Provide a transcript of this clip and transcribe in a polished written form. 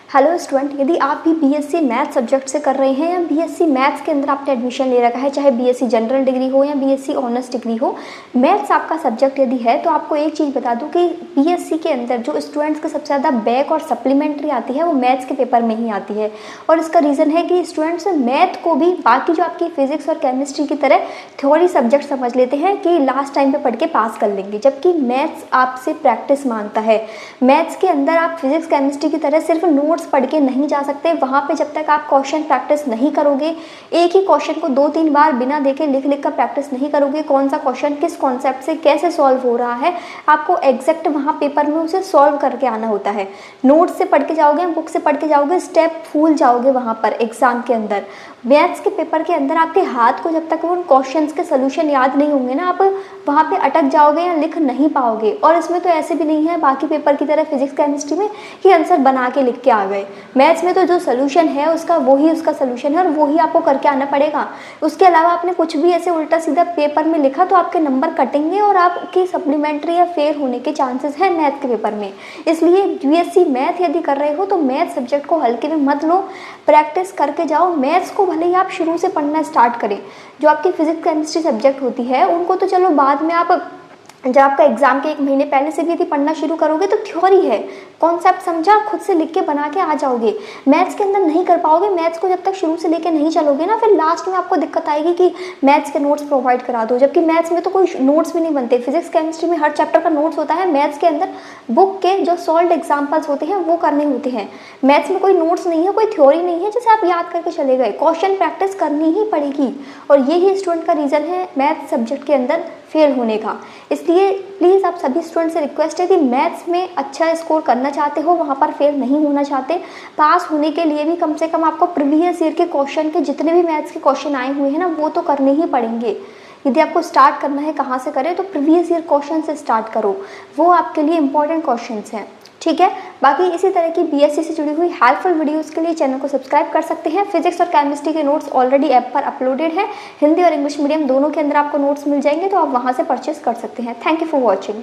Hello student, यदि आप भी बीएससी मैथ सब्जेक्ट से कर रहे हैं या बीएससी मैथ्स के अंदर आपने एडमिशन ले रखा है, चाहे बीएससी जनरल डिग्री हो या बीएससी ऑनर्स डिग्री हो, मैथ्स आपका सब्जेक्ट यदि है तो आपको एक चीज़ बता दूं कि बीएससी के अंदर जो स्टूडेंट्स के सबसे ज़्यादा बैक और सप्लीमेंट्री आती है वो मैथ्स के पेपर में ही आती है। और इसका रीज़न है कि स्टूडेंट्स मैथ को भी बाकी जो आपकी फिजिक्स और केमिस्ट्री की तरह थ्योरी सब्जेक्ट समझ लेते हैं कि लास्ट टाइम पे पढ़ के पास कर लेंगे, जबकि मैथ्स आपसे प्रैक्टिस मांगता है। मैथ्स के अंदर आप फिजिक्स केमिस्ट्री की तरह सिर्फ नोट्स पढ़ के नहीं जा सकते। वहाँ पे जब तक आप क्वेश्चन प्रैक्टिस नहीं करोगे, एक ही क्वेश्चन को 2-3 बार बिना देखे लिख लिख कर प्रैक्टिस नहीं करोगे, कौन सा क्वेश्चन किस कॉन्सेप्ट से कैसे सॉल्व हो रहा है, आपको एग्जैक्ट वहाँ पेपर में उसे सॉल्व करके आना होता है। नोट से पढ़ के जाओगे, बुक से पढ़ के जाओगे, स्टेप भूल जाओगे वहाँ पर एग्जाम के अंदर। मैथ्स के पेपर के अंदर आपके हाथ को जब तक उन क्वेश्चंस के सोल्यूशन याद नहीं होंगे ना, आप वहाँ पे अटक जाओगे या लिख नहीं पाओगे। और इसमें तो ऐसे भी नहीं है बाकी पेपर की तरह फिजिक्स केमिस्ट्री में कि आंसर बना के लिख के आ गए। मैथ्स में तो जो सोल्यूशन है उसका वही उसका सोल्यूशन है और वही आपको करके आना पड़ेगा। उसके अलावा आपने कुछ भी ऐसे उल्टा सीधा पेपर में लिखा तो आपके नंबर कटेंगे और आपकी सप्लीमेंट्री या फेल होने के चांसेस हैं मैथ के पेपर में। इसलिए बीएससी मैथ यदि कर रहे हो तो मैथ सब्जेक्ट को हल्के में मत लो, प्रैक्टिस करके जाओ। मैथ्स को भले ही आप शुरू से पढ़ना स्टार्ट करें, जो आपकी फिजिक्स केमिस्ट्री सब्जेक्ट होती है उनको तो चलो बाद में आप जब आपका एग्जाम के 1 महीने पहले से भी यदि पढ़ना शुरू करोगे तो थ्योरी है, कॉन्सेप्ट समझा, खुद से लिख के बना के आ जाओगे। मैथ्स के अंदर नहीं कर पाओगे। मैथ्स को जब तक शुरू से लेके नहीं चलोगे ना, फिर लास्ट में आपको दिक्कत आएगी कि मैथ्स के नोट्स प्रोवाइड करा दो, जबकि मैथ्स में तो कोई नोट्स भी नहीं बनते। फिजिक्स केमिस्ट्री में हर चैप्टर का नोट्स होता है, मैथ्स के अंदर बुक के जो सॉल्व्ड एग्जाम्पल्स होते हैं वो करने होते हैं। मैथ्स में कोई नोट्स नहीं है, कोई थ्योरी नहीं है जैसे आप याद करके चले गए। क्वेश्चन प्रैक्टिस करनी ही पड़ेगी और यही स्टूडेंट का रीज़न है मैथ्स सब्जेक्ट के अंदर फेल होने का। इसलिए प्लीज़ आप सभी स्टूडेंट से रिक्वेस्ट है कि मैथ्स में अच्छा स्कोर करना चाहते हो, वहाँ पर फेल नहीं होना चाहते, पास होने के लिए भी कम से कम आपको प्रीवियस ईयर के क्वेश्चन के जितने भी मैथ्स के क्वेश्चन आए हुए हैं ना वो तो करने ही पड़ेंगे। यदि आपको स्टार्ट करना है कहाँ से करें तो प्रीवियस ईयर क्वेश्चन से स्टार्ट करो, वो आपके लिए इंपॉर्टेंट क्वेश्चन हैं। ठीक है, बाकी इसी तरह की बीएससी से जुड़ी हुई हेल्पफुल वीडियोस के लिए चैनल को सब्सक्राइब कर सकते हैं। फिजिक्स और केमिस्ट्री के नोट्स ऑलरेडी ऐप पर अपलोडेड हैं, हिंदी और इंग्लिश मीडियम दोनों के अंदर आपको नोट्स मिल जाएंगे, तो आप वहां से परचेस कर सकते हैं। Thank you for watching.